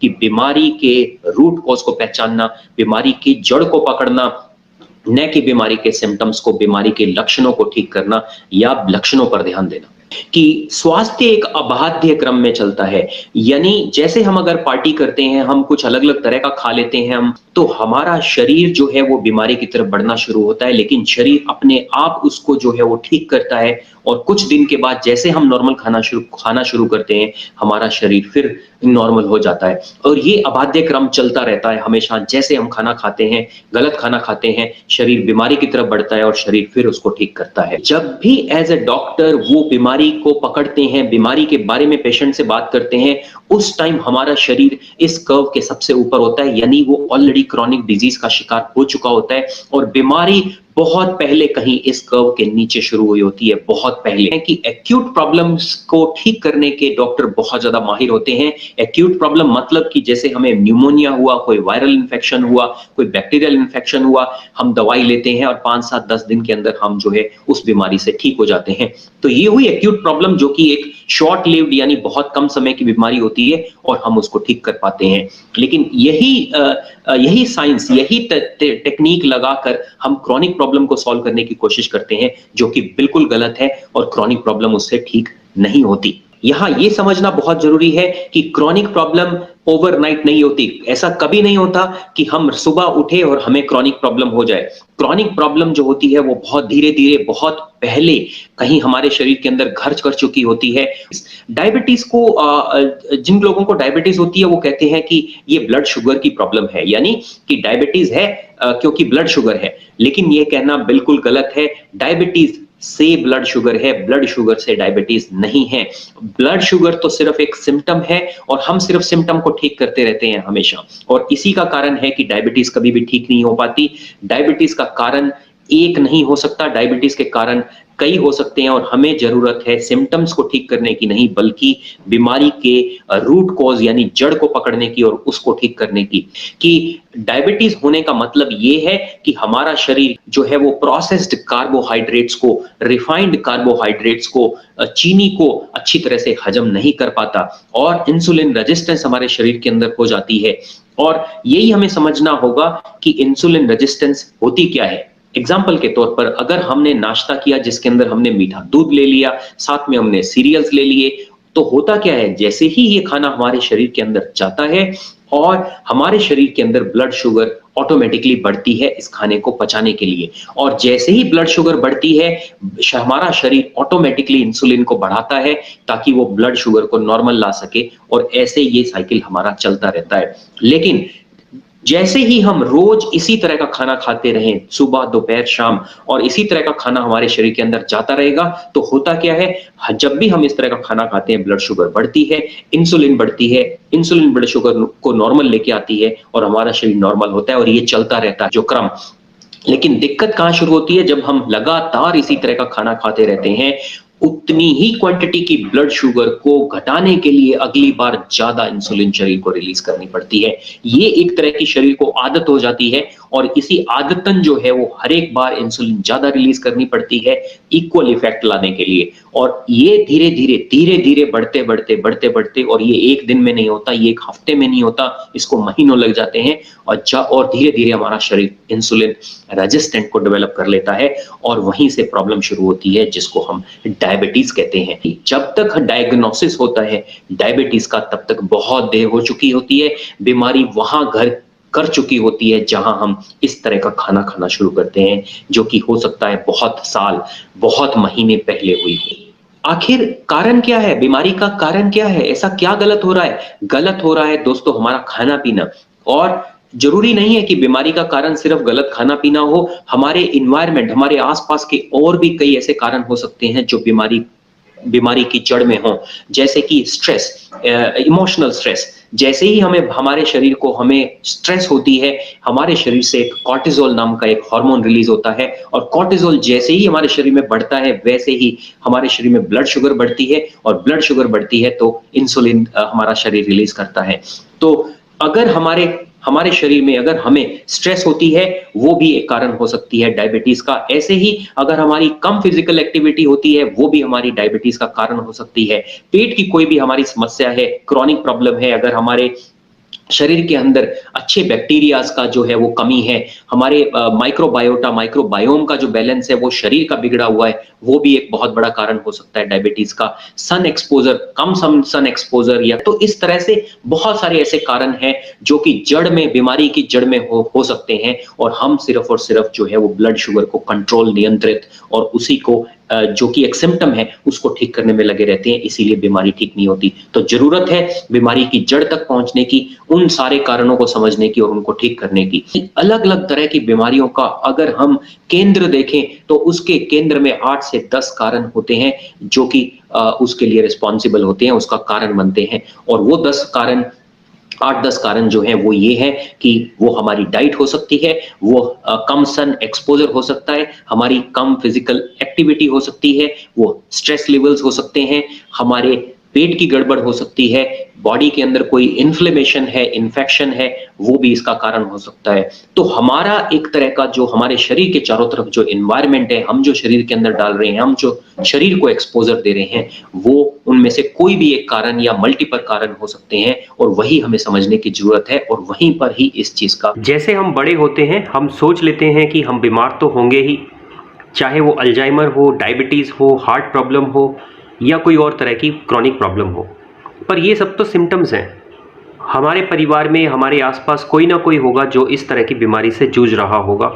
कि बीमारी के रूट कॉज को पहचानना, बीमारी की जड़ को पकड़ना, न कि बीमारी के सिम्टम्स को, बीमारी के लक्षणों को ठीक करना या लक्षणों पर ध्यान देना। कि स्वास्थ्य एक अबाध्य क्रम में चलता है, यानी जैसे हम अगर पार्टी करते हैं, हम कुछ अलग-अलग तरह का खा लेते हैं हम, तो हमारा शरीर जो है वो बीमारी की तरफ बढ़ना शुरू होता है, लेकिन शरीर अपने आप उसको जो है वो ठीक करता है और कुछ दिन के बाद जैसे हम नॉर्मल खाना शुरू करते हैं, हमारा शरीर फिर नॉर्मल हो जाता है। और ये अबाध्य क्रम चलता रहता है हमेशा। जैसे हम खाना खाते हैं, गलत खाना खाते हैं, शरीर बीमारी की तरफ बढ़ता है और शरीर फिर उसको ठीक करता है। जब भी एज अ डॉक्टर वो बीमारी को पकड़ते हैं, बीमारी के बारे में पेशेंट से बात करते हैं, उस टाइम हमारा शरीर इस कर्व के सबसे ऊपर होता है, यानी वो ऑलरेडी क्रॉनिक डिजीज का शिकार हो चुका होता है और बीमारी बहुत पहले कहीं इस कर्व के नीचे शुरू हुई होती है, बहुत पहले। कि एक्यूट प्रॉब्लम्स को ठीक करने के डॉक्टर बहुत ज्यादा माहिर होते हैं। एक्यूट प्रॉब्लम मतलब कि जैसे हमें न्यूमोनिया हुआ, कोई वायरल इन्फेक्शन हुआ, कोई बैक्टीरियल इन्फेक्शन हुआ, हम दवाई लेते हैं और 5, 7, 10 दिन के अंदर हम जो है उस बीमारी से ठीक हो जाते हैं। तो ये हुई एक्यूट प्रॉब्लम, जो कि एक शॉर्ट लिव्ड यानी बहुत कम समय की बीमारी होती है और हम उसको ठीक कर पाते हैं। लेकिन यही साइंस, यही टेक्निक लगाकर हम क्रॉनिक प्रॉब्लम को सॉल्व करने की कोशिश करते हैं, जो कि बिल्कुल गलत है और क्रॉनिक प्रॉब्लम उससे ठीक नहीं होती। यहां यह समझना बहुत जरूरी है कि क्रॉनिक प्रॉब्लम ओवरनाइट नहीं होती। ऐसा कभी नहीं होता कि हम सुबह उठे और हमें क्रॉनिक प्रॉब्लम हो जाए। क्रॉनिक प्रॉब्लम जो होती है वो बहुत धीरे-धीरे, बहुत पहले कहीं हमारे शरीर के अंदर घर कर चुकी होती है। डायबिटीज को जिन लोगों को डायबिटीज होती है वो कहते हैं कि ये ब्लड शुगर की प्रॉब्लम है, यानी कि डायबिटीज है क्योंकि ब्लड शुगर है। लेकिन ये कहना बिल्कुल गलत है। डायबिटीज से ब्लड शुगर है, ब्लड शुगर से डायबिटीज नहीं है। ब्लड शुगर तो सिर्फ एक सिम्टम है और हम सिर्फ सिम्टम को ठीक करते रहते हैं हमेशा, और इसी का कारण है कि डायबिटीज कभी भी ठीक नहीं हो पाती। डायबिटीज का कारण एक नहीं हो सकता, डायबिटीज के कारण कई हो सकते हैं और हमें जरूरत है सिम्टम्स को ठीक करने की नहीं, बल्कि बीमारी के रूट कॉज यानी जड़ को पकड़ने की और उसको ठीक करने की। कि डायबिटीज होने का मतलब ये है कि हमारा शरीर जो है वो प्रोसेस्ड कार्बोहाइड्रेट्स को, रिफाइंड कार्बोहाइड्रेट्स को, चीनी को अच्छी तरह से हजम नहीं कर पाता और इंसुलिन रेजिस्टेंस हमारे शरीर के अंदर हो जाती है। और यही हमें समझना होगा कि इंसुलिन रेजिस्टेंस होती क्या है। एग्जाम्पल के तौर पर अगर हमने नाश्ता किया जिसके अंदर हमने मीठा दूध ले लिया, साथ में हमने सीरियल्स ले लिए, तो होता क्या है, जैसे ही ये खाना हमारे शरीर के अंदर जाता है और हमारे शरीर के अंदर ब्लड शुगर ऑटोमेटिकली बढ़ती है इस खाने को पचाने के लिए, और जैसे ही ब्लड शुगर बढ़ती है हमारा शरीर ऑटोमेटिकली इंसुलिन को बढ़ाता है ताकि वो ब्लड शुगर को नॉर्मल ला सके, और ऐसे ये साइकिल हमारा चलता रहता है। लेकिन जैसे ही हम रोज इसी तरह का खाना खाते रहें, सुबह, दोपहर, शाम, और इसी तरह का खाना हमारे शरीर के अंदर जाता रहेगा, तो होता क्या है, जब भी हम इस तरह का खाना खाते हैं ब्लड शुगर बढ़ती है, इंसुलिन बढ़ती है, इंसुलिन ब्लड शुगर को नॉर्मल लेके आती है और हमारा शरीर नॉर्मल होता है, और ये चलता रहता है जो क्रम। लेकिन दिक्कत कहां शुरू होती है, जब हम लगातार इसी तरह का खाना खाते रहते हैं, उतनी ही क्वांटिटी की ब्लड शुगर को घटाने के लिए अगली बार ज्यादा इंसुलिन शरीर को रिलीज करनी पड़ती है। ये एक तरह की शरीर को आदत हो जाती है, और इसी आदतन जो है वो हर एक बार इंसुलिन ज्यादा रिलीज करनी पड़ती है इक्वल इफेक्ट लाने के लिए। और ये धीरे धीरे बढ़ते, और ये एक दिन में नहीं होता, ये एक हफ्ते में नहीं होता, इसको महीनों लग जाते हैं, और धीरे धीरे हमारा शरीर इंसुलिन रेजिस्टेंट को डेवलप कर लेता है, और वहीं से प्रॉब्लम शुरू होती है जिसको हम डायबिटीज कहते हैं। जब तक डायग्नोसिस होता है डायबिटीज का, तब तक बहुत देर हो चुकी होती है, बीमारी वहां घर कर चुकी होती है जहां हम इस तरह का खाना खाना शुरू करते हैं, जो कि हो सकता है बहुत साल, बहुत महीने पहले हुई हो। आखिर कारण क्या है, बीमारी का कारण क्या है, ऐसा क्या गलत हो रहा है? गलत हो रहा है दोस्तों हमारा खाना पीना, और जरूरी नहीं है कि बीमारी का कारण सिर्फ गलत खाना पीना हो। हमारे इन्वायरमेंट, हमारे आसपास के और भी कई ऐसे कारण हो सकते हैं जो बीमारी की जड़ में हो, जैसे कि स्ट्रेस, इमोशनल स्ट्रेस। जैसे ही हमारे शरीर को हमें स्ट्रेस होती है, हमारे शरीर से एक कॉर्टिसोल नाम का एक हार्मोन रिलीज होता है, और कॉर्टिसोल जैसे ही हमारे शरीर में बढ़ता है वैसे ही हमारे शरीर में ब्लड शुगर बढ़ती है, और ब्लड शुगर बढ़ती है तो इंसुलिन हमारा शरीर रिलीज करता है। तो अगर हमारे शरीर में अगर हमें स्ट्रेस होती है, वो भी एक कारण हो सकती है डायबिटीज का। ऐसे ही अगर हमारी कम फिजिकल एक्टिविटी होती है, वो भी हमारी डायबिटीज का कारण हो सकती है। पेट की कोई भी हमारी समस्या है, क्रॉनिक प्रॉब्लम है, अगर हमारे शरीर के अंदर अच्छे बैक्टीरियाज का जो है वो कमी है, हमारे माइक्रोबायोटा माइक्रोबायोम का जो बैलेंस है वो शरीर का बिगड़ा हुआ है, वो भी एक बहुत बड़ा कारण हो सकता है डायबिटीज का। सन एक्सपोजर, कम सन एक्सपोजर, या तो इस तरह से बहुत सारे ऐसे कारण हैं जो कि जड़ में, बीमारी की जड़ में हो सकते हैं, और हम सिर्फ और सिर्फ जो है वो ब्लड शुगर को कंट्रोल, नियंत्रित, और उसी को जो कि एक सिम्टम है उसको ठीक करने में लगे रहते हैं, इसीलिए बीमारी ठीक नहीं होती। तो जरूरत है बीमारी की जड़ तक पहुंचने की, उन सारे कारणों को समझने की और उनको ठीक करने की। अलग अलग तरह की बीमारियों का अगर हम केंद्र देखें तो उसके केंद्र में 8 से 10 कारण होते हैं जो कि उसके लिए रिस्पॉन्सिबल होते हैं, उसका कारण बनते हैं। और वो 10 कारण, 8-10 कारण जो हैं वो ये है कि वो हमारी डाइट हो सकती है, वो कम सन एक्सपोजर हो सकता है, हमारी कम फिजिकल एक्टिविटी हो सकती है, वो स्ट्रेस लेवल्स हो सकते हैं, हमारे पेट की गड़बड़ हो सकती है, बॉडी के अंदर कोई इन्फ्लेमेशन है, इन्फेक्शन है, वो भी इसका कारण हो सकता है। तो हमारा एक तरह का जो हमारे शरीर के चारों तरफ जो एनवायरनमेंट है, हम जो शरीर के अंदर डाल रहे हैं, हम जो शरीर को एक्सपोजर दे रहे हैं, वो उनमें से कोई भी एक कारण या मल्टीपल कारण हो सकते हैं, और वही हमें समझने की जरूरत है, और वहीं पर ही इस चीज का, जैसे हम बड़े होते हैं हम सोच लेते हैं कि हम बीमार तो होंगे ही, चाहे वो अल्जाइमर हो, डायबिटीज हो, हार्ट प्रॉब्लम हो, या कोई और तरह की क्रॉनिक प्रॉब्लम हो। पर ये सब तो सिम्टम्स हैं। हमारे परिवार में, हमारे आसपास कोई ना कोई होगा जो इस तरह की बीमारी से जूझ रहा होगा।